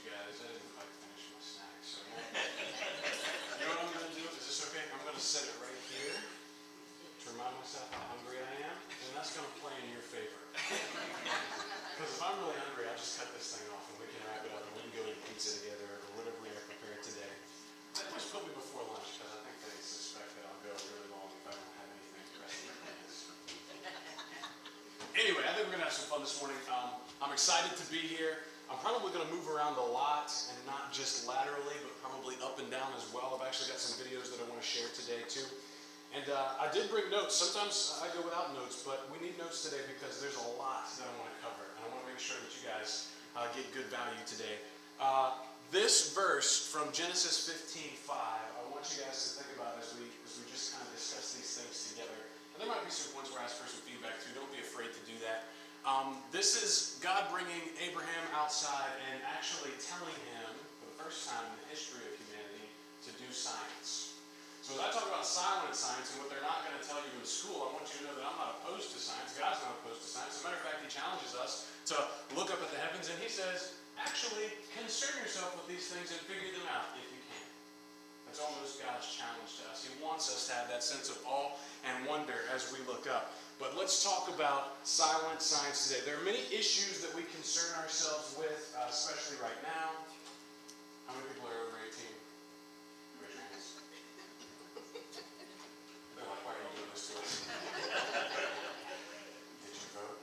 you guys. I didn't quite finish my snack, so you know what I'm going to do? Is this okay? I'm going to set it right here to remind myself how hungry I am, and that's going to play in your favor. Because if I'm really hungry, I'll just cut this thing off, and we can wrap it up, and we can go eat pizza together, or whatever we have prepared today. They always put me before lunch, because I think they suspect that I'll go really long if I don't have anything pressing in my hands. Anyway, I think we're going to have some fun this morning. I'm excited to be here. I'm probably going to move around a lot, and not just laterally, but probably up and down as well. I've actually got some videos that I want to share today, too. And I did bring notes. Sometimes I go without notes, but we need notes today because there's a lot that I want to cover. And I want to make sure that you guys get good value today. This verse from Genesis 15:5, I want you guys to think about as we just kind of discuss these things together. And there might be some points where I ask for some feedback too. Don't be afraid to do that. This is God bringing Abraham outside and actually telling him, for the first time in the history of humanity, to do science. So as I talk about silent science and what they're not going to tell you in school, I want you to know that I'm not opposed to science. God's not opposed to science. As a matter of fact, He challenges us to look up at the heavens, and He says, actually, concern yourself with these things and figure them out if you can. That's almost God's challenge to us. He wants us to have that sense of awe and wonder as we look up. But let's talk about silent science today. There are many issues that we concern ourselves with, especially right now. How many people are over 18? Raise your hands. They're like, why are you doing this to us? Did you vote?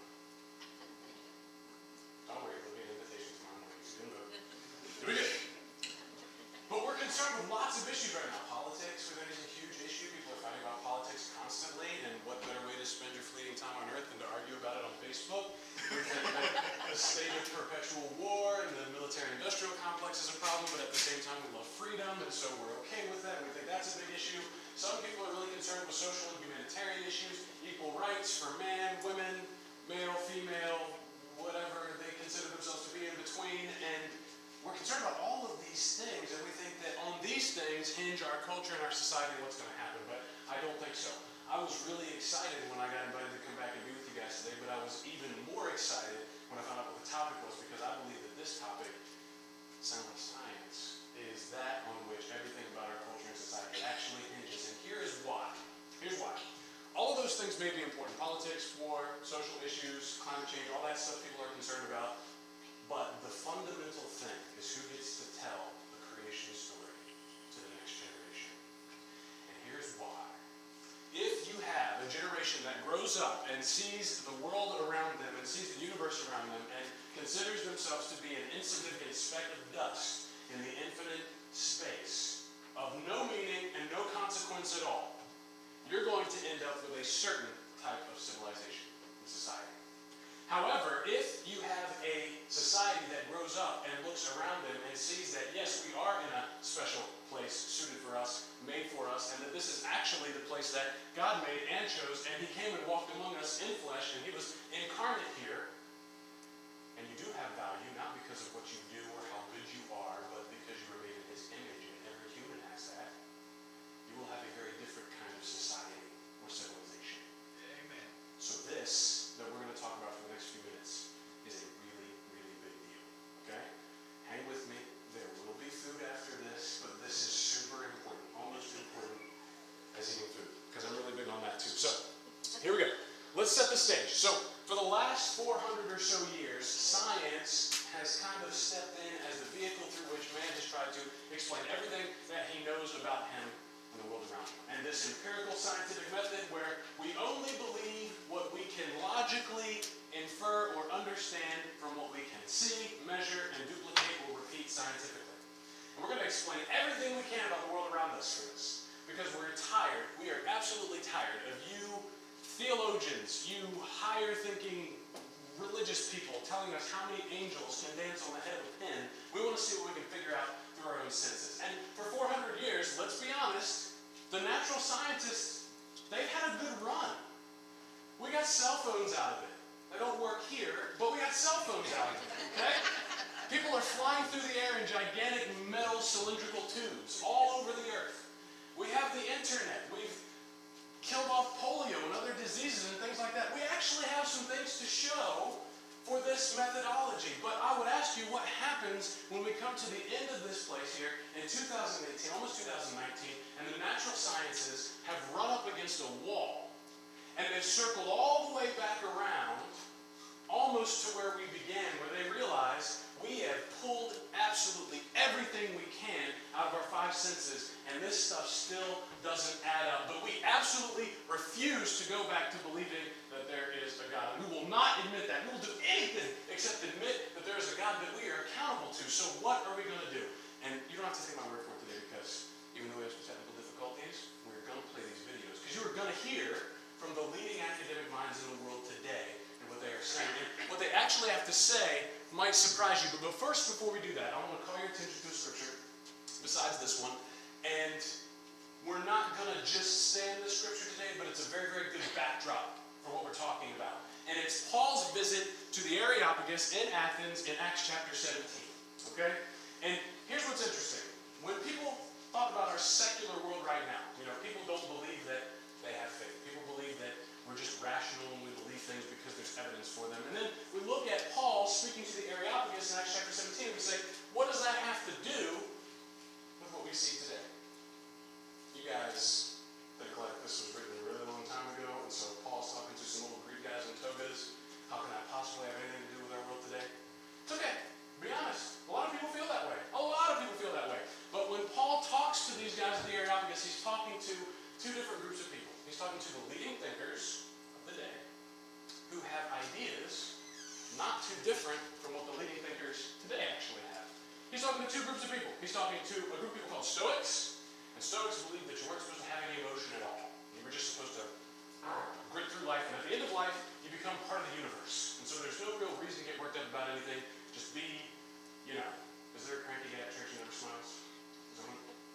Don't worry, there'll be an invitation tomorrow morning, so you can vote. We did. But we're concerned with lots of issues right now. Politics, we're going to be a huge issue. People are fighting about politics constantly, and what better way to spend your fleeting time on earth than to argue about it on Facebook? We think that a state of perpetual war and the military-industrial complex is a problem, but at the same time we love freedom, and so we're okay with that, and we think that's a big issue. Some people are really concerned with social and humanitarian issues, equal rights for man, women, male, female, whatever they consider themselves to be in between, and we're concerned about all of these things, and we think that on these things hinge our culture and our society and what's going to happen, but I don't think so. I was really excited when I got invited to come back and be with you guys today, but I was even more excited when I found out what the topic was, because I believe that this topic, silent science, is that on which everything about our culture and society actually hinges, and here is why. Here's why. All of those things may be important. Politics, war, social issues, climate change, all that stuff people are concerned about. But the fundamental thing is who gets to tell the creation story to the next generation. And here's why. If you have a generation that grows up and sees the world around them and sees the universe around them and considers themselves to be an insignificant speck of dust in the infinite space of no meaning and no consequence at all, you're going to end up with a certain type of civilization and society. However, if you have a society that grows up and looks around them and sees that, yes, we are in a special place suited for us, made for us, and that this is actually the place that God made and chose, and He came and walked among us in flesh, and He was incarnate here, and you do have value, not because of what you do or how good you are, but because you were made in His image, and every human has that, you will have a very different kind of society or civilization. Amen. So this that we're going to talk about for the next few minutes is a really, really big deal. Okay? Hang with me. There will be food after this, but this is super important, almost important as eating food, because I'm really big on that too. So, here we go. Let's set the stage. So, for the last 400 or so years, science has kind of stepped in as the vehicle through which man has tried to explain everything that he knows about him and the world around him. And this empirical scientific method where we only believe what we can logically infer or understand from what we can see, measure, and duplicate or repeat scientifically. And we're going to explain everything we can about the world around us for this, because we're tired. We are absolutely tired of you theologians, you higher thinking religious people telling us how many angels can dance on the head of a pin. We want to see what we can figure out through our own senses. And for 400 years, let's be honest, the natural scientists, they've had a good run. We got cell phones out of it. They don't work here, but we got cell phones out of it, okay? People are flying through the air in gigantic metal cylindrical tubes all over the earth. We have the internet. We've killed off polio and other diseases and things like that. We actually have some things to show for this methodology. But I would ask you, what happened happens when we come to the end of this place here in 2018, almost 2019, and the natural sciences have run up against a wall, and they've circled all the way back around, almost to where we began, where they realize we have pulled absolutely everything we can out of our five senses, and this stuff still doesn't add up. But we absolutely refuse to go back to believing that there is a God. We will not admit that. We will do anything except admit that there is a God that we are accountable to. So what are we going to do? And you don't have to take my word for it today, because even though we have some technical difficulties, we're going to play these videos. Because you are going to hear from the leading academic minds in the world today and what they are saying. And what they actually have to say might surprise you. But first, before we do that, I want to call your attention to a scripture besides this one. And we're not going to just stay in this scripture today, but it's a very, very good backdrop for what we're talking about. And it's Paul's visit to the Areopagus in Athens in Acts chapter 17. Okay? And here's what's interesting. When people talk about our secular world right now, people don't believe that they have faith. People believe that we're just rational and we believe things because there's evidence for them. And then we look at Paul speaking to the Areopagus in Acts chapter 17 and we say, what does that have to do with what we see today? You guys think like this was written a really long time ago, and so Paul's talking to some old Greek guys in togas. How can that possibly have anything to do with our world today? It's okay. Be honest. A lot of people feel that way. A lot of people feel that way. But when Paul talks to these guys at the Areopagus, he's talking to two different groups of people. He's talking to the leading thinkers of the day who have ideas not too different from what the leading thinkers today actually have. He's talking to two groups of people. He's talking to a group of people called Stoics, and Stoics believe that you weren't supposed to have any emotion at all. You were just supposed to grit through life, and at the end of life, you become part of the universe. And so there's no real reason to get worked up about anything. Just be, is there a cranky guy at church who never smiles?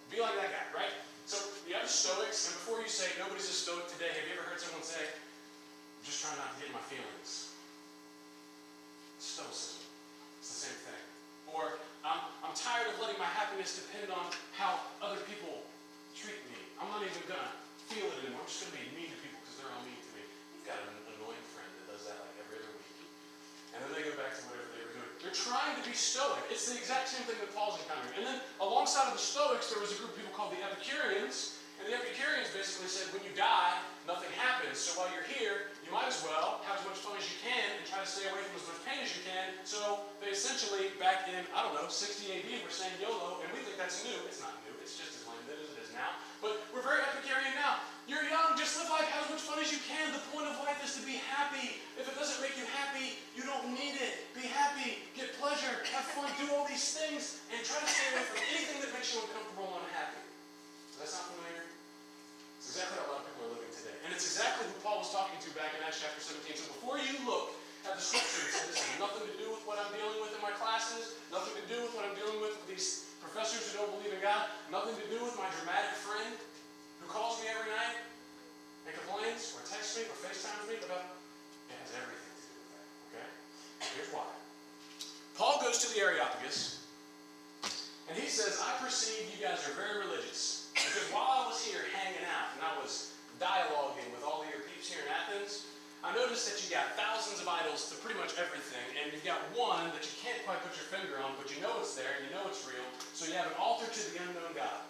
Be like that guy, right? So you have Stoics, and before you say nobody's a Stoic today, have you ever heard someone say, I'm just trying not to get in my feelings? Stoicism. It's the same thing. Or I'm tired of letting my happiness depend on how other people treat me. I'm not even going to feel it anymore. I'm just going to be mean to people because they're all mean to me. You've got an annoying friend that does that like every other week. And then they go back to whatever they were doing. They're trying to be Stoic. It's the exact same thing that Paul's encountering. And then alongside of the Stoics, there was a group of people called the Epicureans. And the Epicureans basically said, when you die, nothing happens. So while you're here, you might as well have as much fun as you can and try to stay away from as much pain as you can. So they essentially, back in, 60 AD, were saying YOLO, and we think that's new. It's not new. It's just as lame as it is now. But we're very Epicurean now. You're young. Just live life. Have as much fun as you can. The point of life is to be happy. If it doesn't make you happy, you don't need it. Be happy. Get pleasure. Have fun. Do all these things. And try to stay away from anything that makes you uncomfortable and unhappy. Does that sound familiar? It's exactly how a lot of people are living today. And it's exactly who Paul was talking to back in Acts chapter 17. So before you look at the scripture and say, this has nothing to do with what I'm dealing with in my classes, nothing to do with what I'm dealing with these professors who don't believe in God, nothing to do with my dramatic friend who calls me every night and complains or texts me or FaceTimes me about it, has everything to do with that. Okay? And here's why. Paul goes to the Areopagus and he says, I perceive you guys are very religious. Because while I was here hanging out and I was dialoguing with all of your peeps here in Athens, I noticed that you got thousands of idols to pretty much everything, and you've got one that you can't quite put your finger on, but you know it's there, and you know it's real, so you have an altar to the unknown God.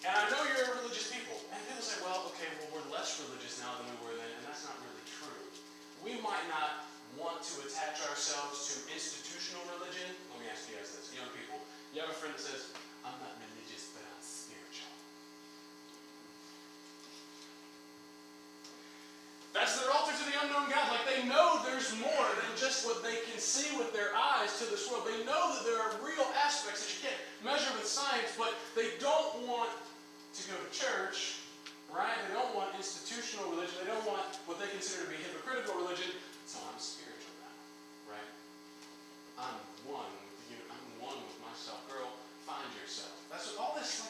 And I know you're a religious people. And people say, well, we're less religious now than we were then, and that's not really true. We might not want to attach ourselves to institutional religion. Let me ask you guys this, young people. You have a friend that says, I'm not religious, but I'm spiritual. That's their altar to the unknown God. Like they know there's more than just what they can see with their eyes to this world. They know that there are real aspects that you can't measure with science, but they don't want to go to church, right? They don't want institutional religion. They don't want what they consider to be hypocritical religion. So I'm spiritual now, right? I'm one with you. I'm one with myself. Girl, find yourself. That's what all this,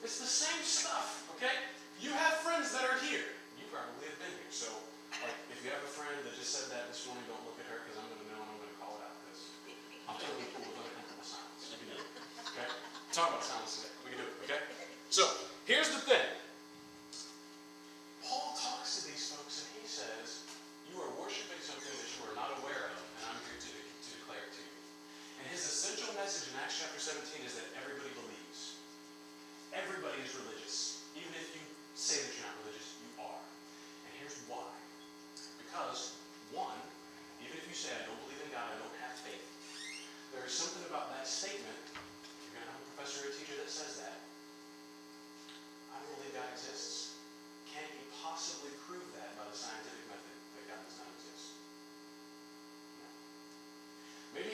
it's the same stuff, okay? You have friends that are here. You probably have been here. So, if you have a friend that just said that this morning, don't look at her because I'm going to know and I'm going to call it out because I'm totally cool with uncomfortable silence. We can do it, okay? Talk about silence today. We can do it, okay? So, here's the thing. Paul talks to these folks and he says, you are worshiping something that you are not aware of, and I'm here to declare it to you. And his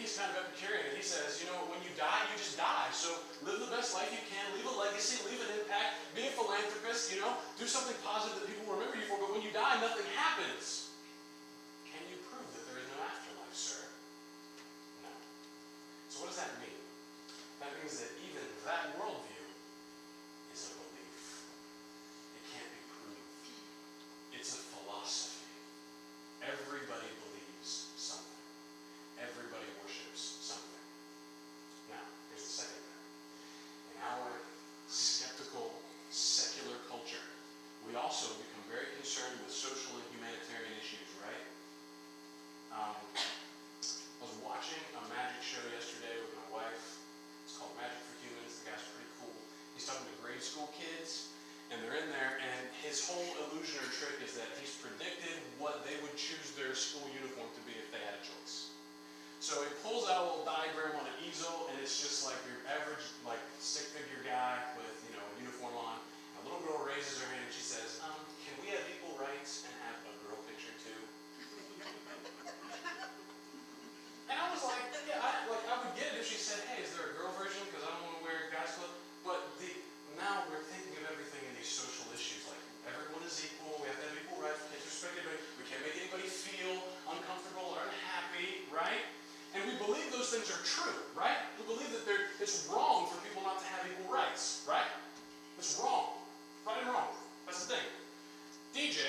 he's kind of Epicurean, and he says, you know, when you die, you just die. So live the best life you can, leave a legacy, leave an impact, be a philanthropist, you know, do something positive that people remember you for, but when you die, nothing happens. Can you prove that there is no afterlife, sir? No. So what does that mean? That means that even that worldview is a belief. It can't be proved. It's a philosophy. Everybody believes something. Everybody worships something. Now, here's the second thing. In our skeptical, secular culture, we also become very concerned with social and humanitarian issues, right? I was watching a magic show yesterday with my wife. It's called Magic for Humans. The guy's pretty cool. He's talking to grade school kids, and they're in there, and his whole illusion or trick is that he's predicted what they would choose their school uniform to be if they had a choice. So he pulls out a little diagram on an easel, and it's just like your average, like, stick-figure guy with, you know, a uniform on. A little girl raises her hand and she says, can we have equal rights and have a girl picture too? And I was like, yeah, I would get it if she said, hey, is there a girl version? Because I don't want to wear guys' clothes. But now we're thinking of everything in these social issues, like everyone is equal, we have to have equal rights, we can't disrespect anybody, we can't make anybody feel uncomfortable or unhappy, right? And we believe those things are true, right? We believe that it's wrong for people not to have equal rights, right? It's wrong. Right and wrong. That's the thing. DJ,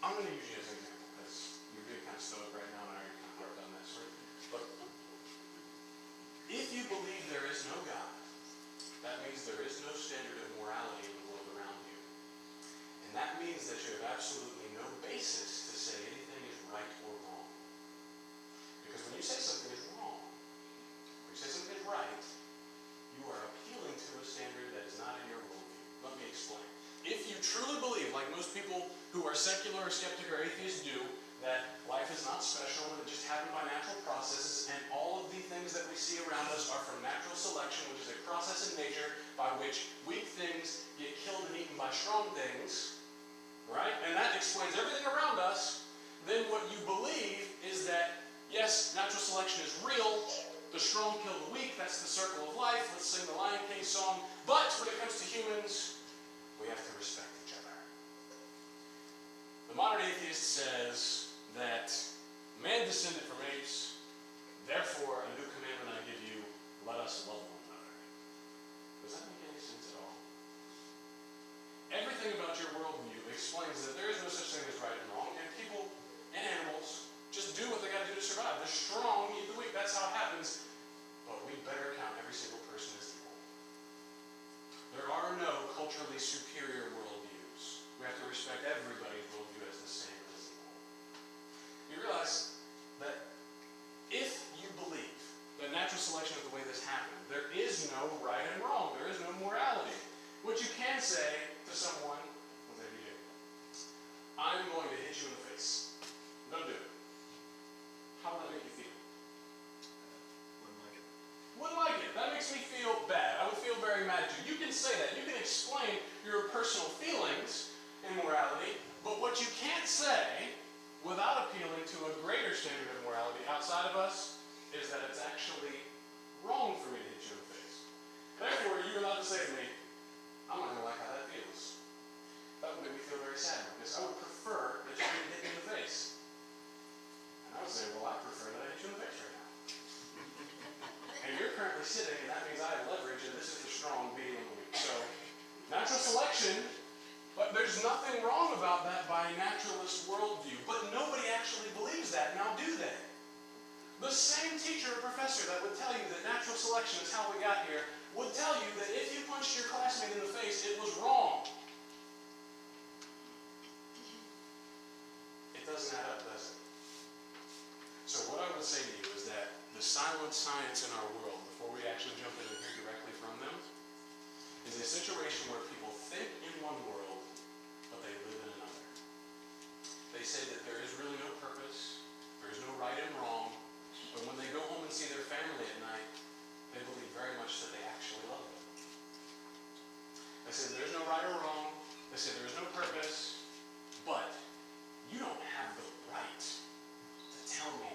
I'm going to use you as an example because you're being kind of stoic right now and I already kind of harped on this, right? But if you believe there is no God, that means there is no standard of morality in the world around you. And that means that you have absolutely no basis to say anything is right or wrong. Because when you say something is wrong, or you say something is right, you are appealing to a standard that is not in your worldview. Let me explain. If you truly believe, like most people who are secular or skeptic or atheists do, that life is not special and it just happened by natural processes, and all of the things that we see around us are from natural selection, which is a process in nature by which weak things get killed and eaten by strong things, right? And that explains everything around us. Then what you believe is that, yes, natural selection is real, the strong kill the weak, that's the circle of life, let's sing the Lion King song, but when it comes to humans, we have to respect each other. The modern atheist says that man descended from apes, therefore a new commandment I give you, let us love one another. Does that make any sense at all? Everything about your worldview explains that there is no such thing as right and wrong, and people and animals just do what they got to do to survive. The strong eat the weak, that's how it happens. But we better count every single person as equal. There are no culturally superior worldviews. We have to respect everybody's worldview as the same as equal. You realize that if you believe that natural selection is the way this happened, there is no right and wrong. There is no morality. What you can say to someone, whatever you do, I'm going to hit you in the face. Don't do it. How would that make you feel? Wouldn't like it. That makes me feel bad. I would feel very mad at you. You can say that. You can explain your personal feelings and morality, but what you can't say without appealing to a greater standard of morality outside of us is that it's actually wrong for me to hit you in the face. Therefore, you're allowed to say to me, I'm not going to like how that feels. That would make me feel very sad because I would prefer that you didn't hit me in the face. And I would say, well, I prefer that I hit you in the face right now. And you're currently sitting, and that means I have leverage, and this is the strong beating on the weak. So, natural selection, but there's nothing wrong about that by a naturalist worldview. But nobody actually believes that, now do they? The same teacher or professor that would tell you that natural selection is how we got here would tell you that if you punched your classmate in the face, it was wrong. It doesn't add up, does it? So what I would say to you is that the silent science in our world, before we actually jump in and hear directly from them, is a situation where people think in one world, but they live in another. They say that there is really no purpose, there is no right and wrong, but when they go home and see their family at night, they believe very much that they actually love them. They say there's no right or wrong, they say there is no purpose, but you don't have the right to tell me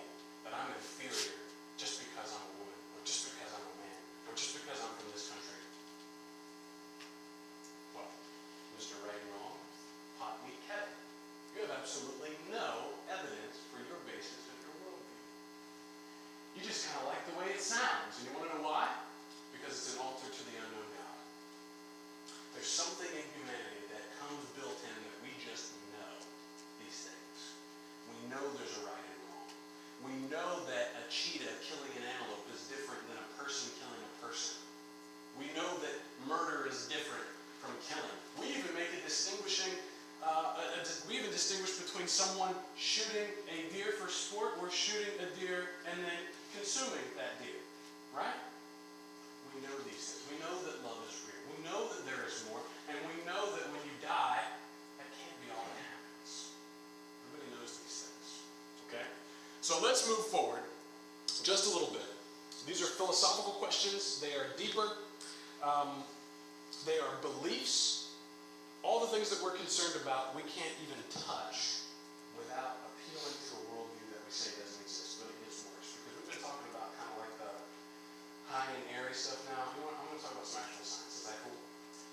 cheetah killing an antelope is different than a person killing a person. We know that murder is different from killing. We even make a distinguishing, we even distinguish between someone shooting a deer for sport or shooting a deer and then consuming that deer, right? We know these things. We know that love is real. We know that there is more, and we know that when you die, that can't be all that happens. Everybody knows these things, okay? So let's move forward just a little bit. These are philosophical questions. They are deeper. They are beliefs. All the things that we're concerned about, we can't even touch without appealing to a worldview that we say doesn't exist, but it gets worse. Because we've been talking about kind of like the high and airy stuff now. You know what? I'm going to talk about some actual science. Is that cool?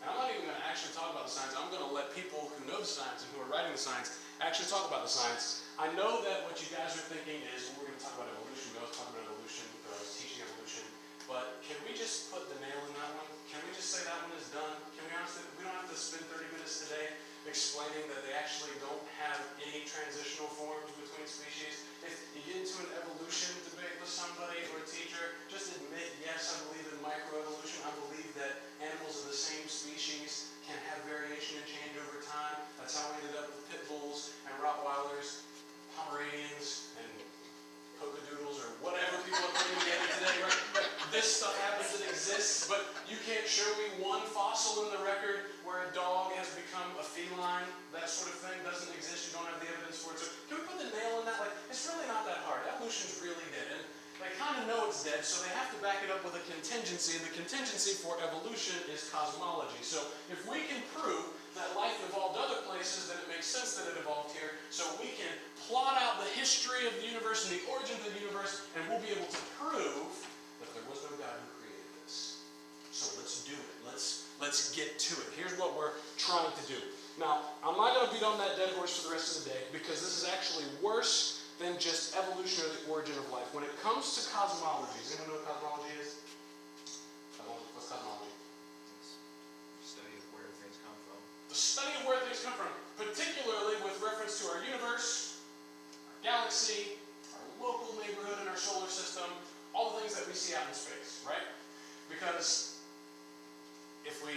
And I'm not even going to actually talk about the science. I'm going to let people who know the science and who are writing the science actually talk about the science. I know that what you guys are thinking is, well, we're going to talk about evolution. We always talk about evolution. I was teaching evolution. But can we just put the nail in that one? Can we just say that one is done? Can we honestly, we don't have to spend 30 minutes today explaining that they actually don't have any transitional forms between species. If you get into an evolution debate with somebody or a teacher, just admit, yes, I believe in microevolution. I believe that animals of the same species can have variation and change over time. That's how we ended up with pit bulls and Rottweilers, Pomeranians, and Pokedoodles, or whatever people are putting together today, right? This stuff happens, it exists, but you can't show me one fossil in the record where a dog has become a feline. That sort of thing doesn't exist. You don't have the evidence for it. So can we put the nail in that? Like, it's really not that hard. Evolution's really dead. And they kind of know it's dead, so they have to back it up with a contingency. And the contingency for evolution is cosmology. So if we can prove that life evolved other places, then it makes sense that it evolved here. So we can plot out the history of the universe and the origin of the universe, and we'll be able to prove that there was no God who created this. So let's do it. Let's get to it. Here's what we're trying to do. Now, I'm not going to beat on that dead horse for the rest of the day, because this is actually worse than just evolution or the origin of life. When it comes to cosmology, does anyone know what cosmology is? What's cosmology? The study of where things come from. The study of where things come from, particularly with reference to our universe, our galaxy, our local neighborhood in our solar system, all the things that we see out in space, right? Because if we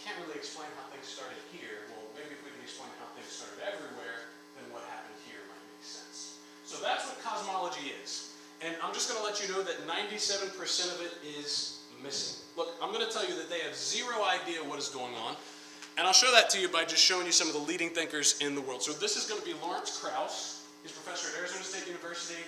can't really explain how things started here, well, maybe if we can explain how things started everywhere, then what happened here might make sense. So that's what cosmology is. And I'm just going to let you know that 97% of it is missing. Look, I'm going to tell you that they have zero idea what is going on. And I'll show that to you by just showing you some of the leading thinkers in the world. So this is going to be Lawrence Krauss. He's a professor at Arizona State University,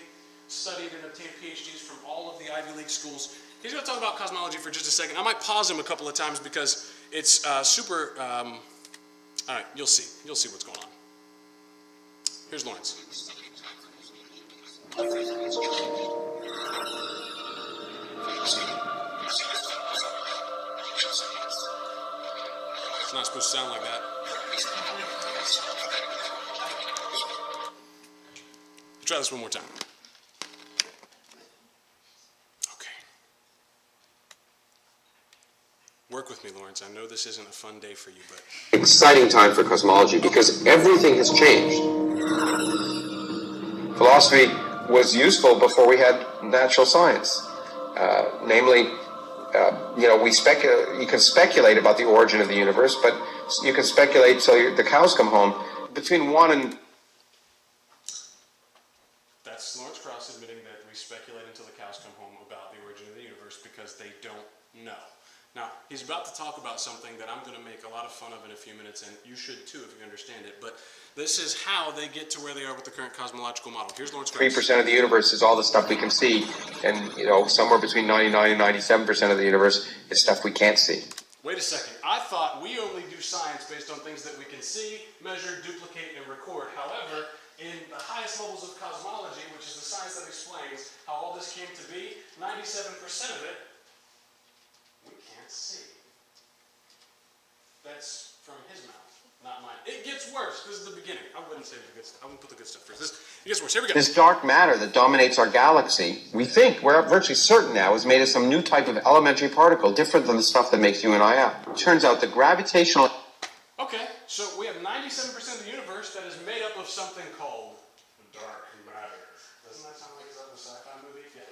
studied and obtained PhDs from all of the Ivy League schools. He's going to talk about cosmology for just a second. I might pause him a couple of times because it's super, all right, you'll see. You'll see what's going on. Here's Lawrence. It's not supposed to sound like that. Try this one more time. Work with me, Lawrence. I know this isn't a fun day for you, but... Exciting time for cosmology because everything has changed. Philosophy was useful before we had natural science. Namely, you can speculate about the origin of the universe, but you can speculate till the cows come home. Between 1 and... That's Lawrence Krauss admitting that we speculate until the cows come home about the origin of the universe because they don't know. Now, he's about to talk about something that I'm going to make a lot of fun of in a few minutes, and you should too if you understand it, but this is how they get to where they are with the current cosmological model. Here's Lawrence Krauss. 3% of the universe is all the stuff we can see, and somewhere between 99 and 97% of the universe is stuff we can't see. Wait a second. I thought we only do science based on things that we can see, measure, duplicate, and record. However, in the highest levels of cosmology, which is the science that explains how all this came to be, 97% of it we can't see. That's from his mouth, not mine. It gets worse. This is the beginning. I wouldn't say the good stuff. I wouldn't put the good stuff first. It gets worse. Here we go. This dark matter that dominates our galaxy, we think, we're virtually certain now, is made of some new type of elementary particle, different than the stuff that makes you and I up. It turns out the gravitational... Okay, so we have 97% of the universe that is made up of something called dark matter. Doesn't that sound like it's out of a sci-fi movie? Yeah.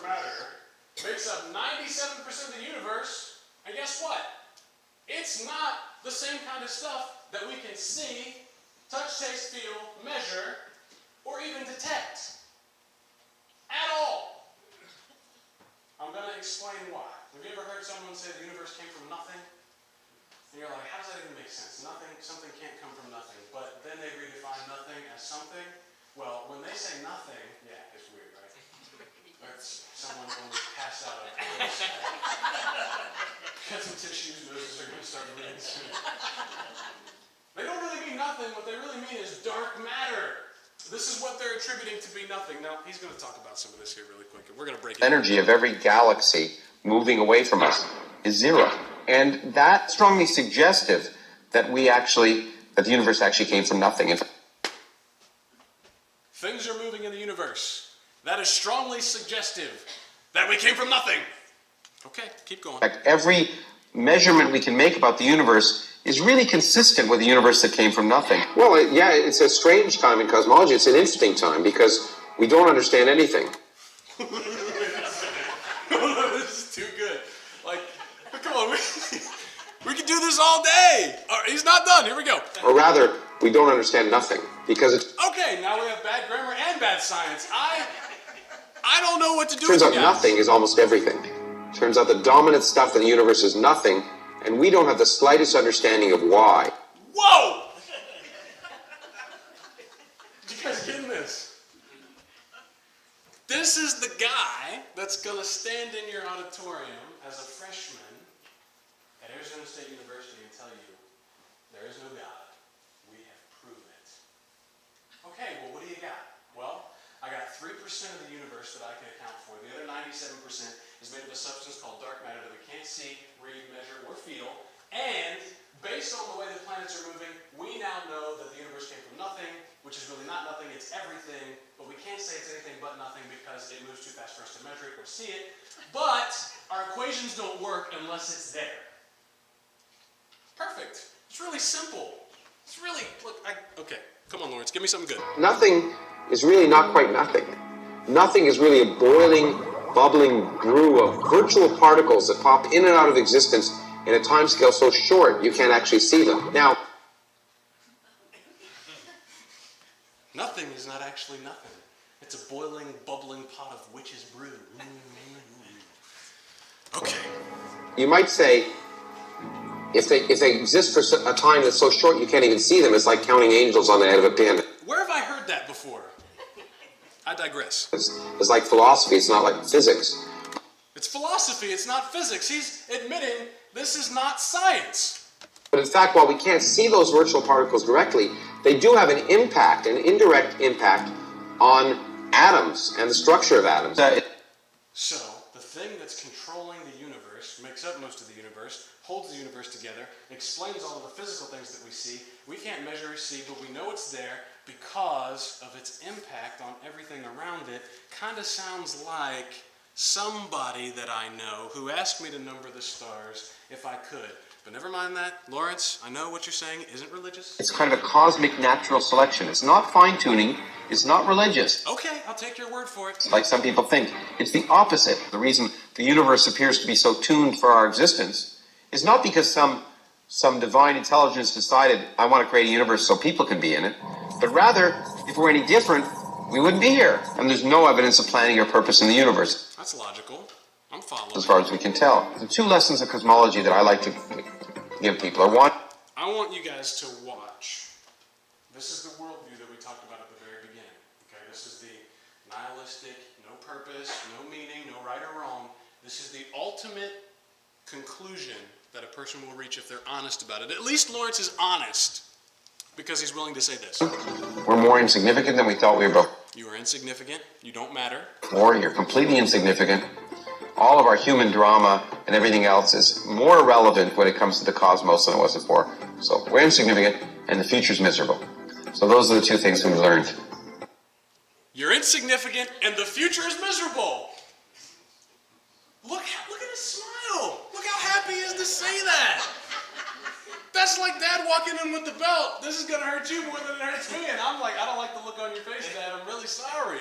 matter makes up 97% of the universe, and guess what? It's not the same kind of stuff that we can see, touch, taste, feel, measure, or even detect. At all. I'm going to explain why. Have you ever heard someone say the universe came from nothing? And you're like, how does that even make sense? Nothing, something can't come from nothing. But then they redefine nothing as something. Well, when they say nothing, yeah, it's weird, right? That's someone almost passed out of it. Get some tissues, noses are going to start bleeding soon. They don't really mean nothing. What they really mean is dark matter. This is what they're attributing to be nothing. Now, he's going to talk about some of this here really quick, and we're going to break it down. Energy of every galaxy moving away from us is zero. And that's strongly suggestive that that the universe actually came from nothing. Things are moving in the universe. That is strongly suggestive that we came from nothing. Okay, keep going. In fact, every measurement we can make about the universe is really consistent with the universe that came from nothing. Well, it's a strange time in cosmology. It's an interesting time because we don't understand anything. This is too good. Like, come on, we can do this all day. He's not done. Here we go. Or rather, we don't understand nothing because it's... Okay, now we have bad grammar and bad science. I don't know what to do with Turns you out guys. nothing is almost everything. Turns out the dominant stuff in the universe is nothing, and we don't have the slightest understanding of why. Whoa! Did you guys get this? This is the guy that's going to stand in your auditorium as a freshman at Arizona State University and tell you, there is no God. We have proven it. Okay, well, what do you got? Well, I got 3% of the universe that I can account for. The other 97% is made of a substance called dark matter that we can't see, read, measure, or feel. And based on the way the planets are moving, we now know that the universe came from nothing, which is really not nothing, it's everything. But we can't say it's anything but nothing because it moves too fast for us to measure it or see it. But our equations don't work unless it's there. Perfect. It's really simple. It's really, okay, come on, Lawrence, give me something good. Nothing is really not quite nothing. Nothing is really a boiling, bubbling brew of virtual particles that pop in and out of existence in a timescale so short you can't actually see them. Now, nothing is not actually nothing. It's a boiling, bubbling pot of witch's brew. Okay. you might say, if they exist for a time that's so short you can't even see them, it's like counting angels on the head of a pin. Where have I heard that before? I digress. It's like philosophy, it's not like physics. It's philosophy, it's not physics. He's admitting this is not science. But in fact, while we can't see those virtual particles directly, they do have an impact, an indirect impact on atoms and the structure of atoms. So, the thing that's controlling the universe, makes up most of the universe, holds the universe together, explains all of the physical things that we see. We can't measure or see, but we know it's there because of its impact on everything around it. Kind of sounds like somebody that I know who asked me to number the stars if I could. But never mind that. Lawrence, I know what you're saying isn't religious. It's kind of a cosmic natural selection. It's not fine-tuning. It's not religious. Okay, I'll take your word for it. Like some people think. It's the opposite. The reason the universe appears to be so tuned for our existence is not because some divine intelligence decided, I want to create a universe so people can be in it, but rather, if we're any different, we wouldn't be here. And there's no evidence of planning or purpose in the universe. That's logical. I'm following. As far as we can tell. The two lessons of cosmology that I like to give people are one, I want you guys to watch. This is the worldview that we talked about at the very beginning. Okay, this is the nihilistic, no purpose, no meaning, no right or wrong. This is the ultimate conclusion that a person will reach if they're honest about it. At least Lawrence is honest because he's willing to say this. we're more insignificant than we thought we were before. You are insignificant. You don't matter. Or you're completely insignificant. All of our human drama and everything else is more irrelevant when it comes to the cosmos than it was before. So we're insignificant and the future's miserable. So those are the two things we've learned. You're insignificant and the future is miserable. Look at his smile. Look how happy he is to say that. That's like Dad walking in with the belt. This is going to hurt you more than it hurts me. And I'm like, I don't like the look on your face, Dad. I'm really sorry.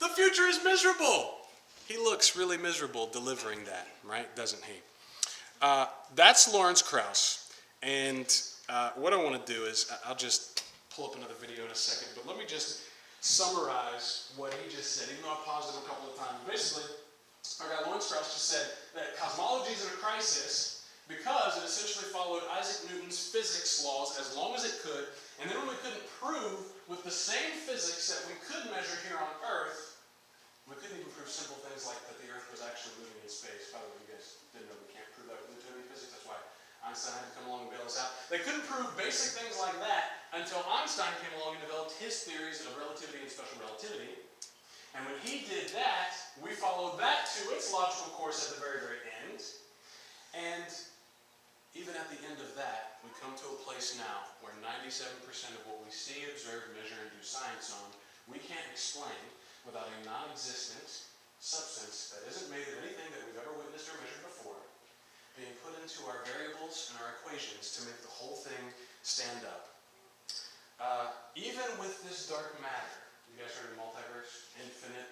The future future is miserable. He looks really miserable delivering that, right? Doesn't he? That's Lawrence Krauss. And what I want to do is, I'll just pull up another video in a second, but let me just summarize what he just said, even though I paused it a couple of times. Basically, our guy Lawrence Krauss just said that cosmology is in a crisis because it essentially followed Isaac Newton's physics laws as long as it could, and then when we couldn't prove with the same physics that we could measure here on Earth, we couldn't even prove simple things like that the Earth was actually moving in space. By the way, you guys didn't know we can't prove that with Newtonian physics. That's why Einstein had to come along and bail us out. They couldn't prove basic things like that until Einstein came along and developed his theories of relativity and special relativity. And when he did that, we followed that to its logical course at the very, very end. And even at the end of that, we come to a place now where 97% of what we see, observe, measure, and do science on, we can't explain without a non-existent substance that isn't made of anything that we've ever witnessed or measured before, being put into our variables and our equations to make the whole thing stand up. Even with this dark matter, you guys heard of multiverse? Infinite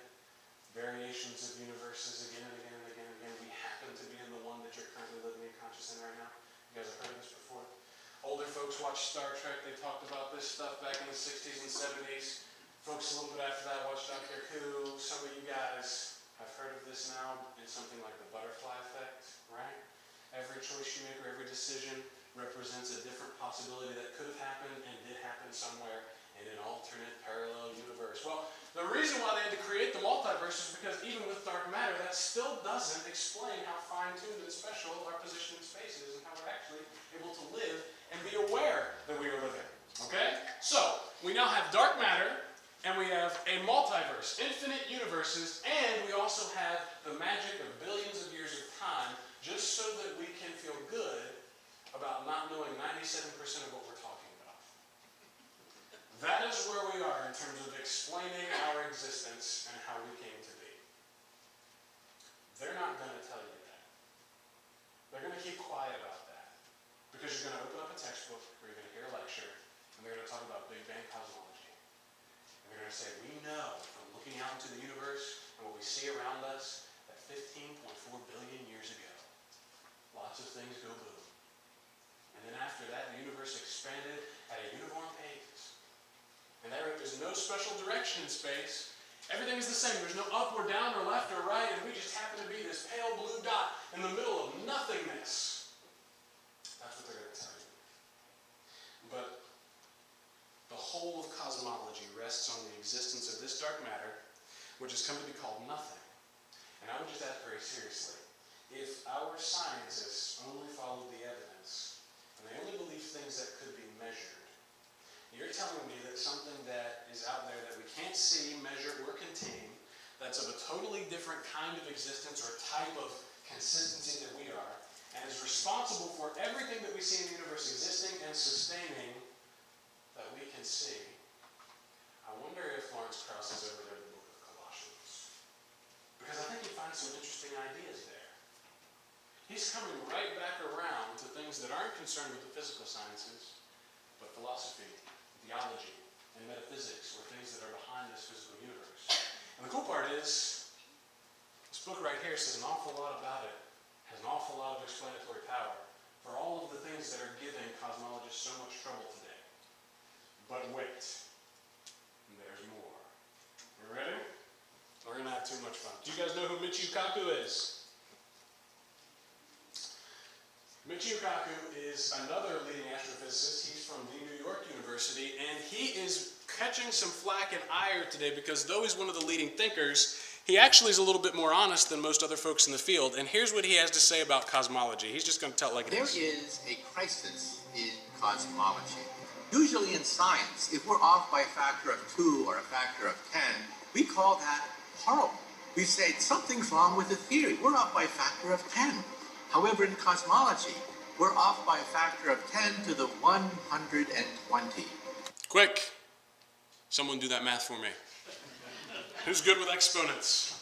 variations of universes again and again and again and again. We happen to be in the one that you're currently living in conscious in right now. You guys have heard of this before? Older folks watched Star Trek. They talked about this stuff back in the 60s and 70s. Folks a little bit after that watched Doctor Who. Some of you guys have heard of this now. It's something like the butterfly effect, right? Every choice you make or every decision represents a different possibility that could have happened and did happen somewhere in an alternate parallel universe. Well, the reason why they had to create the multiverse is because even with dark matter, that still doesn't explain how fine-tuned and special our position in space is and how we're actually able to live and be aware that we are living. Okay? So, we now have dark matter, and we have a multiverse, infinite universes, and we also have the magic of billions of years of time just so that we can feel good about not knowing 97% of what we're talking about. That is where we are in terms of explaining our existence and how we came to be. They're not going to tell you that. They're going to keep quiet about that. Because you're going to open up a textbook, or you're going to hear a lecture, and they're going to talk about Big Bang cosmology. And they're going to say, we know from looking out into the universe and what we see around us that 15.4 billion years ago, lots of things go boom. And then after that, the universe expanded at a uniform pace. And there's no special direction in space. Everything is the same. There's no up or down or left or right, and we just happen to be this pale blue dot in the middle of nothingness. That's what they're going to tell you. But the whole of cosmology rests on the existence of this dark matter, which has come to be called nothing. And I would just ask very seriously, if our scientists only followed the evidence, and they only believed things that could be measured, you're telling me that something that is out there that we can't see, measure, or contain, that's of a totally different kind of existence or type of consistency that we are, and is responsible for everything that we see in the universe existing and sustaining that we can see. I wonder if Lawrence Krauss has ever read the book of Colossians. Because I think he finds some interesting ideas there. He's coming right back around to things that aren't concerned with the physical sciences, but philosophy, theology, and metaphysics, or things that are behind this physical universe. And the cool part is, this book right here says an awful lot about it, has an awful lot of explanatory power for all of the things that are giving cosmologists so much trouble today. But wait, there's more. You ready? We're going to have too much fun. Do you guys know who Michio Kaku is? Michio Kaku is another leading astrophysicist. He's from the New York University, and he is catching some flack and ire today because though he's one of the leading thinkers, he actually is a little bit more honest than most other folks in the field. And here's what he has to say about cosmology. He's just going to tell it like it is. There is a crisis in cosmology. Usually in science, if we're off by a factor of 2 or a factor of 10, we call that horrible. We say something's wrong with the theory. We're off by a factor of 10. However, in cosmology, we're off by a factor of 10 to the 120. Quick, someone do that math for me. Who's good with exponents?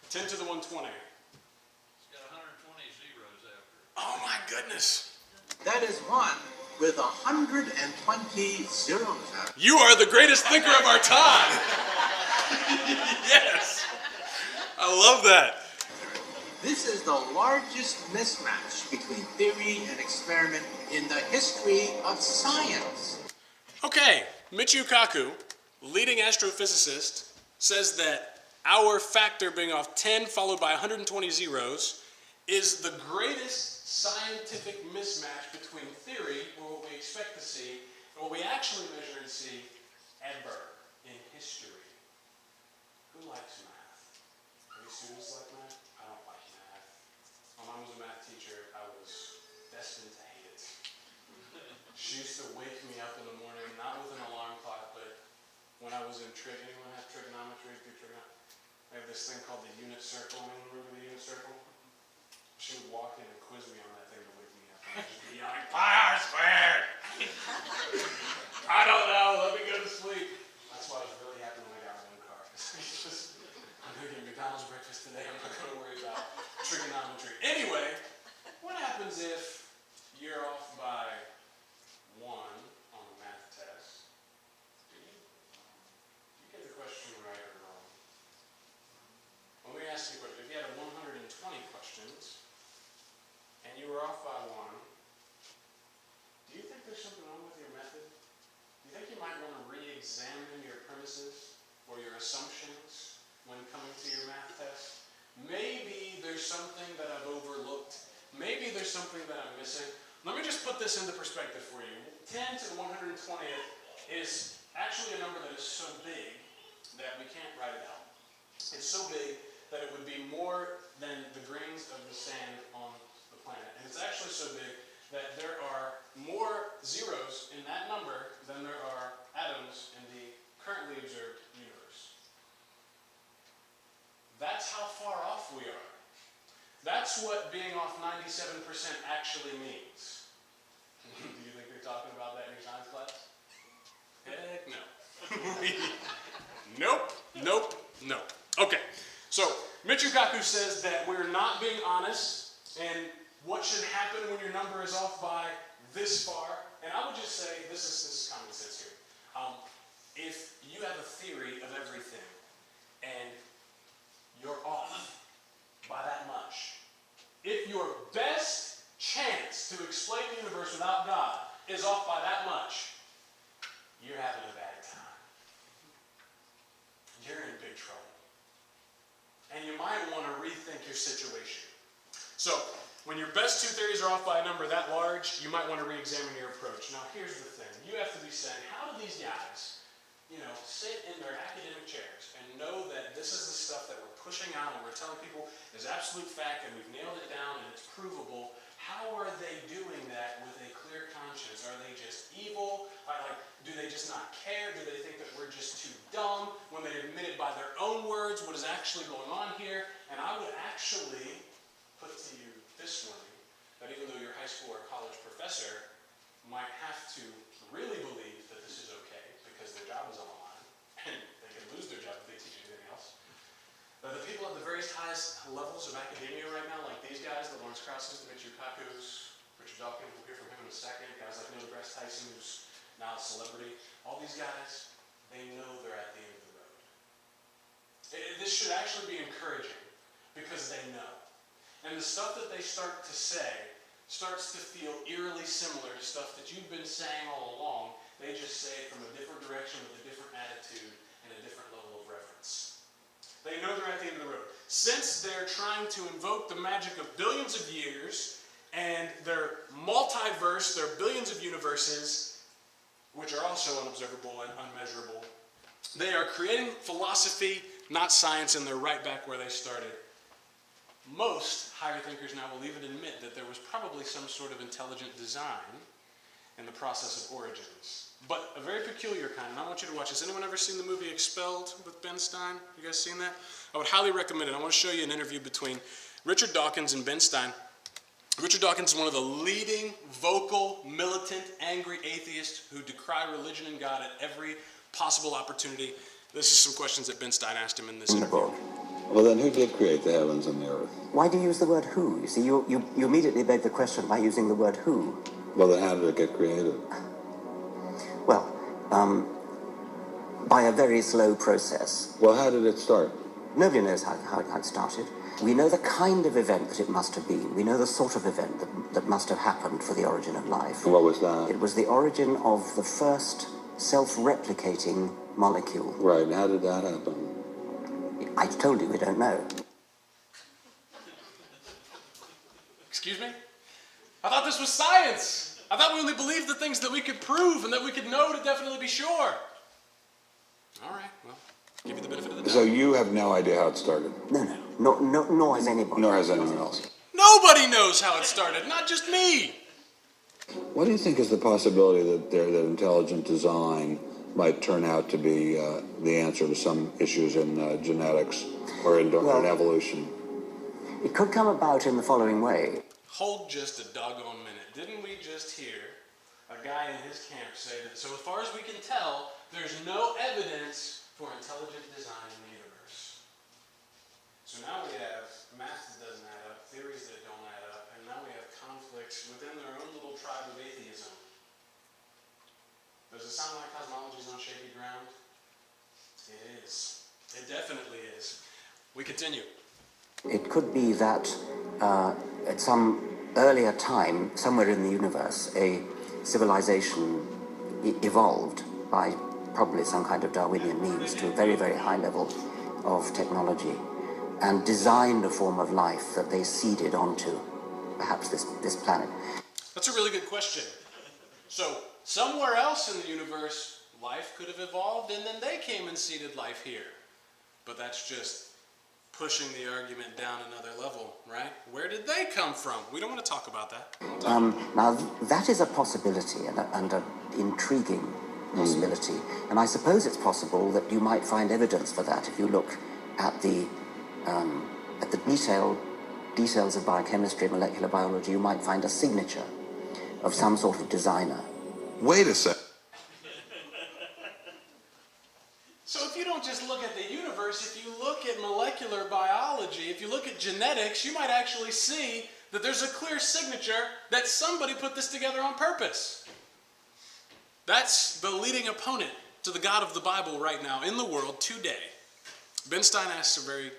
10 to the 120. It's got 120 zeros after it. Oh my goodness. That is 1 with 120 zeros after it. You are the greatest thinker of our time. Yes. love that. This is the largest mismatch between theory and experiment in the history of science. Okay, Michio Kaku, leading astrophysicist, says that our factor being off 10 followed by 120 zeros is the greatest scientific mismatch between theory, or what we expect to see, and what we actually measure and see ever in history. Who likes math? Any students like math? I don't like math. My mom was a math teacher. I was destined to hate it. She used to wake me up in the morning, not with an alarm clock, but when I was in anyone have trigonometry? I have this thing called the unit circle. Anyone remember the unit circle? She would walk in and quiz me on that thing to wake me up. And I'd just be yelling, pi r squared! I don't know, let me go to sleep. That's why I was really happy when I got my own car. I'm going to get McDonald's breakfast today. I'm not going to worry about trigonometry. Anyway, what happens if you're off by 1 on the math test? Do you get the question right or wrong? Let me ask you a question. If you had 120 questions and you were off by 1, do you think there's something wrong with your method? Do you think you might want to re-examine your premises or your assumptions when coming to your math test? Maybe there's something that I've overlooked. Maybe there's something that I'm missing. Let me just put this into perspective for you. 10 to the 120th is actually a number that is so big that we can't write it out. It's so big that it would be more than the grains of the sand on the planet. And it's actually so big that there are more zeros in that number than there are atoms in the currently observed universe. That's how far off we are. That's what being off 97% actually means. Do you think they're talking about that in your science class? Heck no. Nope. Okay, so Michio Kaku says that we're not being honest, and what should happen when your number is off by this far? And I would just say, this is common sense here. If you have a theory of everything, and you're off by that much, if your best chance to explain the universe without God is off by that much, you're having a bad time. You're in big trouble. And you might want to rethink your situation. So, when your best two theories are off by a number that large, you might want to re-examine your approach. Now, here's the thing. You have to be saying, how do these guys, sit in their academic chairs and know that this is the stuff that we're pushing out and we're telling people is absolute fact and we've nailed it down and it's provable? How are they doing that with a clear conscience? Are they just evil? Do they just not care? Do they think that we're just too dumb when they admit it by their own words what is actually going on here? And I would actually put to you this morning that even though your high school or college professor might have to really believe that this is okay because their job is on the line and they can lose their job if they teach anything else, that the people at the various highest levels of academia right now, like these guys, the Lawrence Krauses, the Michio Kakus, Richard Dawkins, we'll hear from him in a second, guys like Neil deGrasse Tyson, who's now a celebrity, all these guys, they know they're at the end of the road. This should actually be encouraging because they know. And the stuff that they start to say starts to feel eerily similar to stuff that you've been saying all along. They just say it from a different direction with a different attitude and a different level of reverence. They know they're at the end of the road. Since they're trying to invoke the magic of billions of years and their multiverse, their billions of universes, which are also unobservable and unmeasurable, they are creating philosophy, not science, and they're right back where they started. Most higher thinkers now will even admit that there was probably some sort of intelligent design in the process of origins. But a very peculiar kind, and I want you to watch this. Anyone ever seen the movie Expelled with Ben Stein? You guys seen that? I would highly recommend it. I want to show you an interview between Richard Dawkins and Ben Stein. Richard Dawkins is one of the leading, vocal, militant, angry atheists who decry religion and God at every possible opportunity. This is some questions that Ben Stein asked him in this interview. Well, then who did create the heavens and the earth? Why do you use the word who? You see, you immediately beg the question by using the word who. Well, then how did it get created? Well, by a very slow process. Well, how did it start? Nobody knows how it started. We know the kind of event that it must have been. We know the sort of event that must have happened for the origin of life. What was that? It was the origin of the first self-replicating molecule. Right, and how did that happen? I told you we don't know. Excuse me? I thought this was science. I thought we only believed the things that we could prove and that we could know to definitely be sure. All right, well, give you the benefit of the doubt. So you have no idea how it started? No, nor has anybody. Nor has anyone else. Nobody knows how it started, not just me. What do you think is the possibility that intelligent design might turn out to be the answer to some issues in genetics or in evolution? It could come about in the following way. Hold just a doggone minute. Didn't we just hear a guy in his camp say that, so as far as we can tell, there's no evidence for intelligent design in the universe? So now we have math that doesn't add up, theories that don't add up, and now we have conflicts within their own little tribe of atheism. Does it sound like cosmology is on shaky ground? It is. It definitely is. We continue. It could be that at some earlier time, somewhere in the universe, a civilization evolved by probably some kind of Darwinian means to a very, very high level of technology and designed a form of life that they seeded onto perhaps this planet. That's a really good question. So, somewhere else in the universe, life could have evolved and then they came and seeded life here. But that's just pushing the argument down another level, right? Where did they come from? We don't want to talk about that. Now, that is a possibility and an intriguing possibility. And I suppose it's possible that you might find evidence for that if you look at the details of biochemistry and molecular biology. You might find a signature of some sort of designer. Wait a sec. So if you don't just look at the universe, if you look at molecular biology, if you look at genetics, you might actually see that there's a clear signature that somebody put this together on purpose. That's the leading opponent to the God of the Bible right now in the world today. Ben Stein asks a very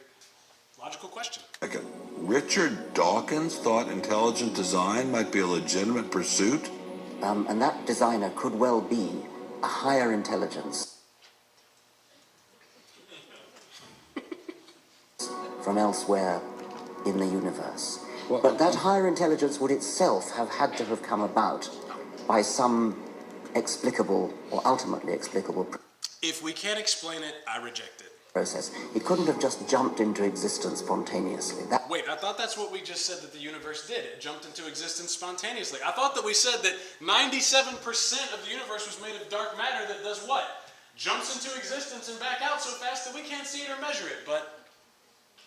logical question. Richard Dawkins thought intelligent design might be a legitimate pursuit? And that designer could well be a higher intelligence from elsewhere in the universe. But that higher intelligence would itself have had to have come about by some explicable or ultimately explicable If we can't explain it, I reject it. process. It couldn't have just jumped into existence spontaneously. Wait, I thought that's what we just said that the universe did. It jumped into existence spontaneously. I thought that we said that 97% of the universe was made of dark matter that does what? Jumps into existence and back out so fast that we can't see it or measure it, but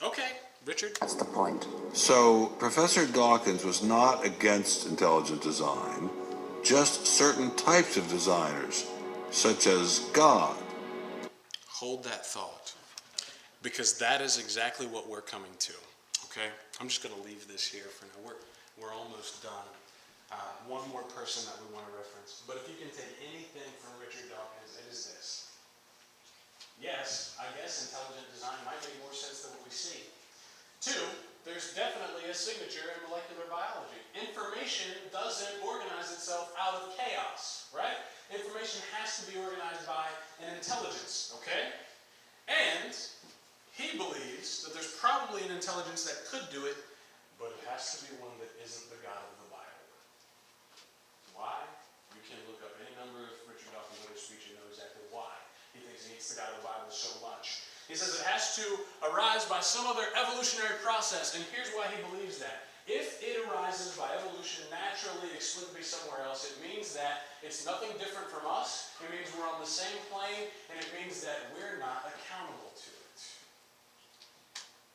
okay, Richard. That's the point. So Professor Dawkins was not against intelligent design, just certain types of designers, such as God. Hold that thought, because that is exactly what we're coming to, okay? I'm just going to leave this here for now. We're almost done. One more person that we want to reference, but if you can take anything from Richard Dawkins, it is this. Yes, I guess intelligent design might make more sense than what we see. 2, there's definitely a signature in molecular biology. Information doesn't organize itself out of chaos, right? Information has to be organized by an intelligence, okay? And he believes that there's probably an intelligence that could do it, but it has to be one that isn't the God of the Bible. Why? You can look up any number of Richard Dawkins' other speech and know exactly why he thinks he hates the God of the Bible so much. He says it has to arise by some other evolutionary process, and here's why he believes that. If it arises by evolution naturally, explicitly somewhere else, it means that it's nothing different from us, it means we're on the same plane, and it means that we're not accountable to it.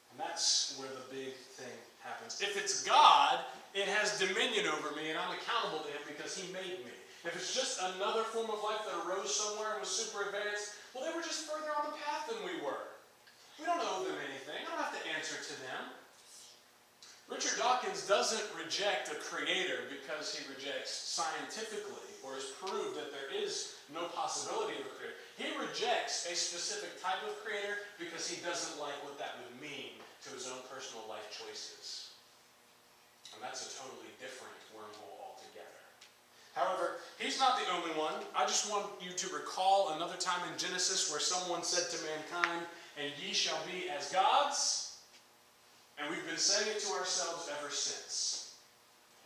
And that's where the big thing happens. If it's God, it has dominion over me, and I'm accountable to him because he made me. If it's just another form of life that arose somewhere and was super advanced, well, they were just further on the path than we were. We don't owe them anything. I don't have to answer to them. Richard Dawkins doesn't reject a creator because he rejects scientifically or has proved that there is no possibility of a creator. He rejects a specific type of creator because he doesn't like what that his own personal life choices. And that's a totally different wormhole altogether. However, he's not the only one. I just want you to recall another time in Genesis where someone said to mankind, "And ye shall be as gods." And we've been saying it to ourselves ever since.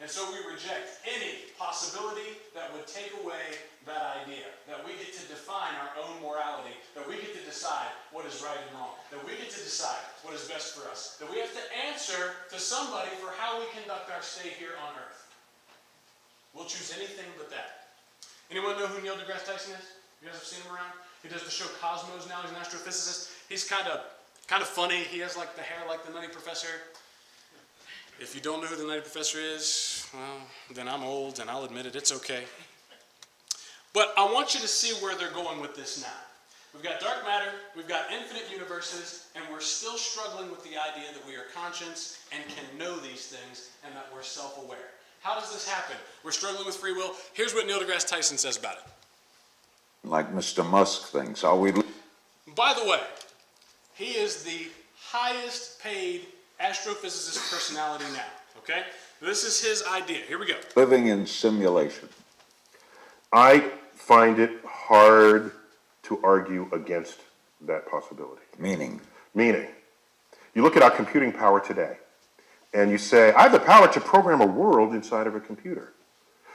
And so we reject any possibility that would take away that idea, that we get to define our own morality, that we get to decide what is right and wrong, that we get to decide what is best for us, that we have to answer to somebody for how we conduct our stay here on earth. We'll choose anything but that. Anyone know who Neil deGrasse Tyson is? You guys have seen him around? He does the show Cosmos now. He's an astrophysicist. He's kind of funny. He has like the hair like the Nutty Professor. If you don't know who the Nutty Professor is, well, then I'm old and I'll admit it. It's okay. But I want you to see where they're going with this now. We've got dark matter, we've got infinite universes, and we're still struggling with the idea that we are conscious and can know these things and that we're self-aware. How does this happen? We're struggling with free will. Here's what Neil deGrasse Tyson says about it. Like Mr. Musk thinks, are we? By the way, he is the highest paid astrophysicist personality now, okay? This is his idea. Here we go. Living in simulation. I find it hard to argue against that possibility. Meaning, you look at our computing power today, and you say, I have the power to program a world inside of a computer.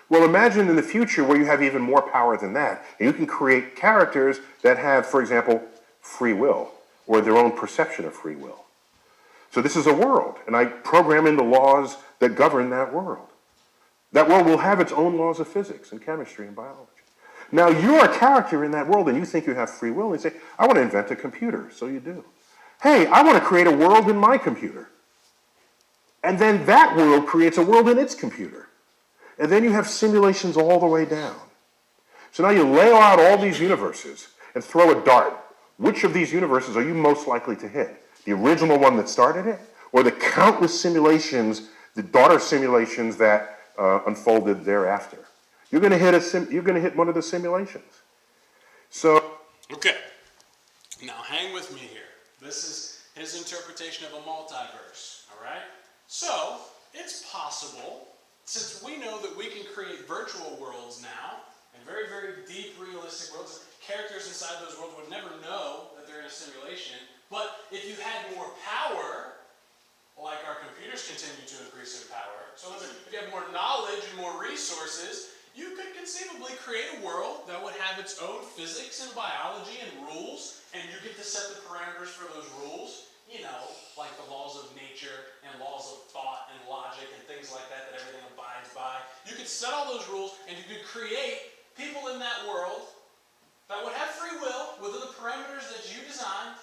Well, imagine in the future where you have even more power than that, and you can create characters that have, for example, free will, or their own perception of free will. So this is a world, and I program in the laws that govern that world. That world will have its own laws of physics and chemistry and biology. Now, you're a character in that world, and you think you have free will, and you say, I want to invent a computer. So you do. Hey, I want to create a world in my computer. And then that world creates a world in its computer. And then you have simulations all the way down. So now you lay out all these universes and throw a dart. Which of these universes are you most likely to hit? The original one that started it, or the countless simulations, the daughter simulations that unfolded thereafter? You're going to hit one of the simulations. So, okay. Now hang with me here. This is his interpretation of a multiverse. All right. So it's possible, since we know that we can create virtual worlds now, and very, very deep, realistic worlds. Characters inside those worlds would never know that they're in a simulation. But if you had more power, like our computers continue to increase in power, so if you have more knowledge and more resources, you could conceivably create a world that would have its own physics and biology and rules, and you get to set the parameters for those rules, you know, like the laws of nature and laws of thought and logic and things like that that everything abides by. You could set all those rules, and you could create people in that world that would have free will within the parameters that you designed.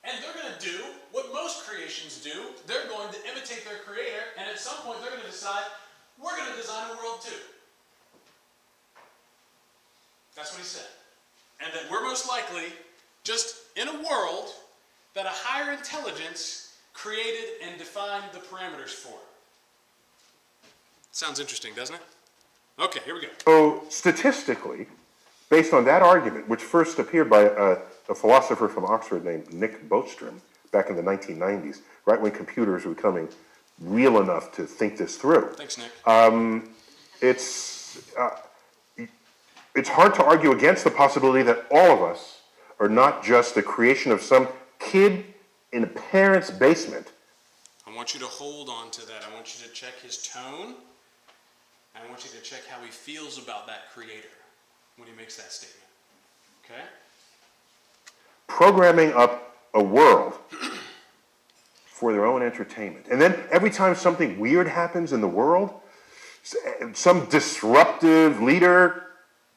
And they're going to do what most creations do. They're going to imitate their creator, and at some point they're going to decide, we're going to design a world too. That's what he said. And that we're most likely just in a world that a higher intelligence created and defined the parameters for. Sounds interesting, doesn't it? Okay, here we go. So statistically, based on that argument, which first appeared by a philosopher from Oxford named Nick Bostrom back in the 1990s, right when computers were becoming real enough to think this through. Thanks, Nick. It's hard to argue against the possibility that all of us are not just the creation of some kid in a parent's basement. I want you to hold on to that. I want you to check his tone. And I want you to check how he feels about that creator when he makes that statement. Okay? Programming up a world for their own entertainment. And then every time something weird happens in the world, some disruptive leader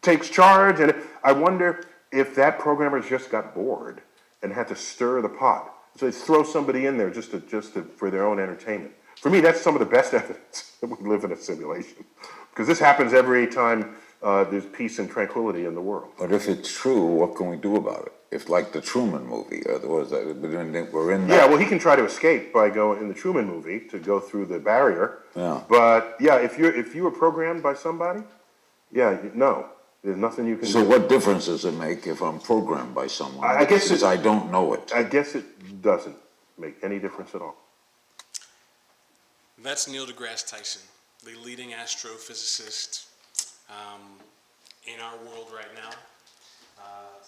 takes charge, and I wonder if that programmer just got bored and had to stir the pot. So they throw somebody in there just for their own entertainment. For me, that's some of the best evidence that we live in a simulation. Because this happens every time there's peace and tranquility in the world. but if it's true, what can we do about it? If, like the Truman movie, we're in that. Yeah, well, he can try to escape by going in the Truman movie to go through the barrier. Yeah. But yeah, if you were programmed by somebody, no, there's nothing you can do. So what difference does it make if I'm programmed by someone? I guess since I don't know it. I guess it doesn't, make any difference at all? That's Neil deGrasse Tyson, the leading astrophysicist in our world right now.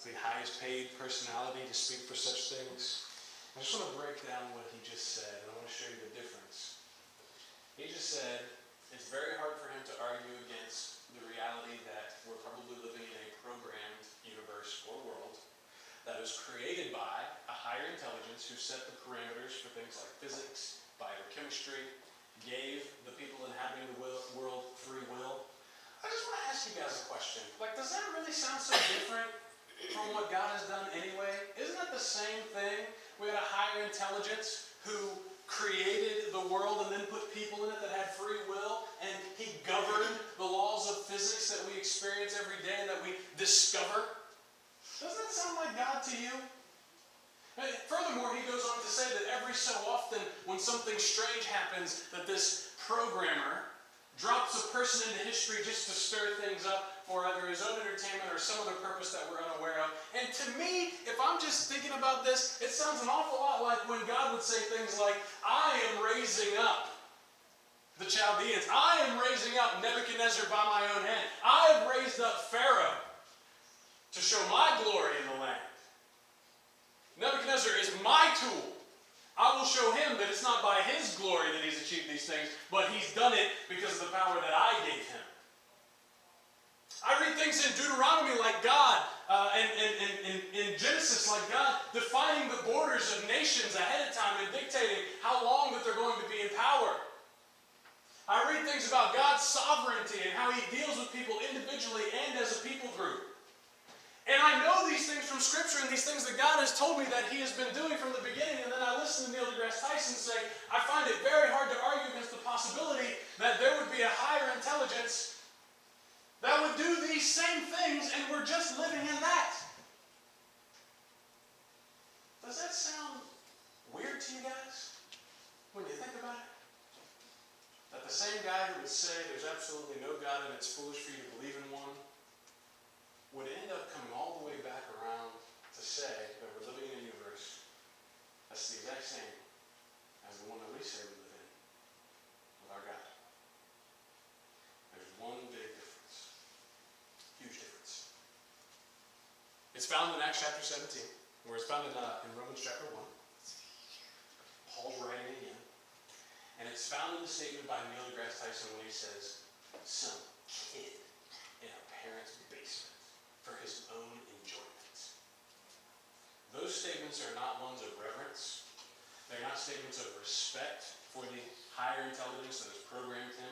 The highest paid personality to speak for such things. I just want to break down what he just said, and I want to show you the difference. He just said it's very hard for him to argue against the reality that we're probably living in a programmed universe or world that was created by a higher intelligence who set the parameters for things like physics, biochemistry, gave the people inhabiting the world free will. I just want to ask you guys a question. Like, does that really sound so different from what God has done anyway? Isn't that the same thing? We had a higher intelligence who created the world and then put people in it that had free will, and he governed the laws of physics that we experience every day and that we discover. Doesn't that sound like God to you? Furthermore, he goes on to say that every so often when something strange happens, that this programmer drops a person into history just to stir things up for either his own entertainment or some other purpose that we're unaware of. And to me, if I'm just thinking about this, it sounds an awful lot like when God would say things like, I am raising up the Chaldeans. I am raising up Nebuchadnezzar by my own hand. I have raised up Pharaoh to show my glory in the land. Nebuchadnezzar is my tool. I will show him that it's not by his glory that he's achieved these things, but he's done it because of the power that I gave him. I read things in Deuteronomy like God, and in Genesis like God defining the borders of nations ahead of time and dictating how long that they're going to be in power. I read things about God's sovereignty and how he deals with people individually and as a people group. And I know these things from Scripture and these things that God has told me that he has been doing from the beginning, and then I listen to Neil deGrasse Tyson say, I find it very hard to argue against the possibility that there would be a higher intelligence that would do these same things, and we're just living in that. Does that sound weird to you guys when you think about it? That the same guy who would say there's absolutely no God and it's foolish for you to believe in one would end up coming all the way back around to say that we're living in a universe that's the exact same as the one that we say we live in with our God. There's one big difference. Huge difference. It's found in Acts chapter 17, where it's found in Romans chapter 1. Paul's writing again. And it's found in the statement by Neil deGrasse Tyson when he says, some kid in a parent's basement for his own enjoyment. Those statements are not ones of reverence. They're not statements of respect for the higher intelligence that has programmed him,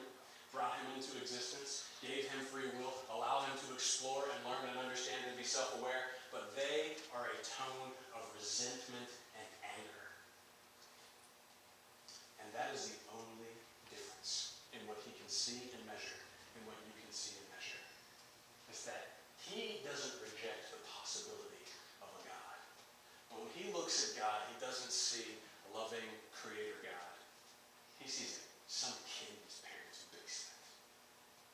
brought him into existence, gave him free will, allowed him to explore and learn and understand and be self-aware, but they are a tone of resentment and anger. And that is the only difference in what he can see and measure and what you can see and measure. It's that he doesn't reject the possibility of a God. But when he looks at God, he doesn't see a loving creator God. He sees some kid in his parents' basement,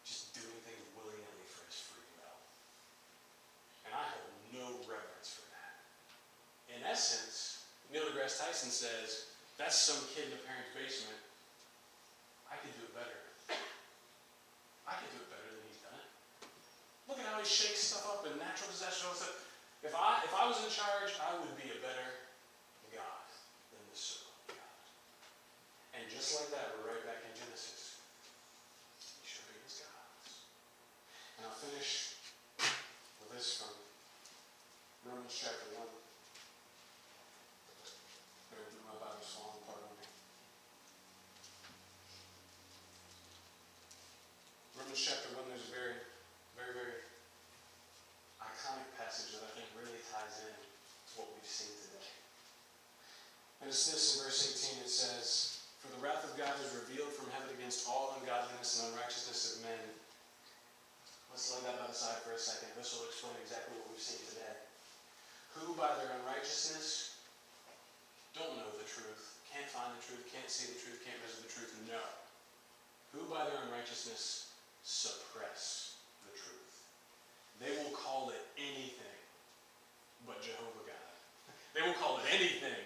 just doing things willy-nilly for his free will. And I have no reverence for that. In essence, Neil deGrasse Tyson says, that's some kid in a parent's basement. I could do it better. I could do it better than he's done it. Look at how he shakes stuff up in natural disasters and all that stuff. If I was in charge, I would be a better God than the so-called God. And just like that, we're right back in Genesis. He should be his gods. And I'll finish with this from Romans chapter 1. My Bible's falling apart on me. Romans chapter 1, there's a very, very, very iconic passage that I think really ties in to what we've seen today. And it's this in verse 18, it says, for the wrath of God is revealed from heaven against all ungodliness and unrighteousness of men. Let's lay that by the side for a second. This will explain exactly what we've seen today. Who by their unrighteousness don't know the truth, can't find the truth, can't see the truth, can't measure the truth, no. Who by their unrighteousness suppress the truth. They will call it anything but Jehovah God. They will call it anything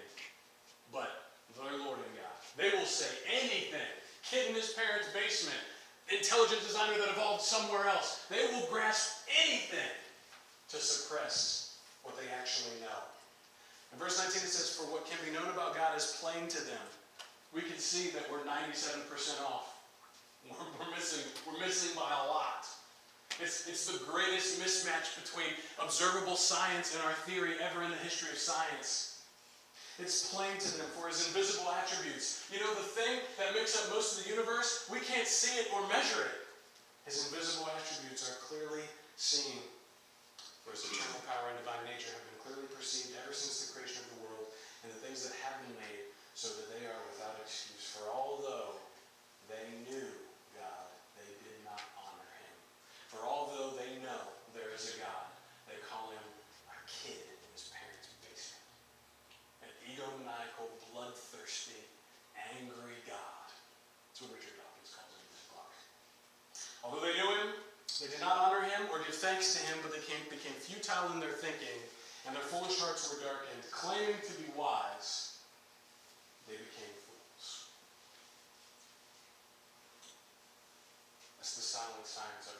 but kid in his parents' basement, intelligent designer that evolved somewhere else. They will grasp anything to suppress what they actually know. In verse 19 it says, for what can be known about God is plain to them. We can see that we're 97% off. We're missing by a lot. It's the greatest mismatch between observable science and our theory ever in the history of science. It's plain to them for his invisible attributes. You know, the thing that makes up most of the universe, we can't see it or measure it. His invisible attributes are clearly seen. For his eternal power and divine nature have been clearly perceived ever since the creation of the world and the things that have been made, so that they are without excuse. For although they knew God, they did not honor him. For although they know there is a God, they call him a kid in his parents' basement. An egomaniacal, bloodthirsty, angry God. That's what Richard Dawkins calls him in his book. Although they knew him, they did not honor him or give thanks to him, but they became futile in their thinking, and their foolish hearts were darkened. Claiming to be wise, they became fools. That's the silent signs of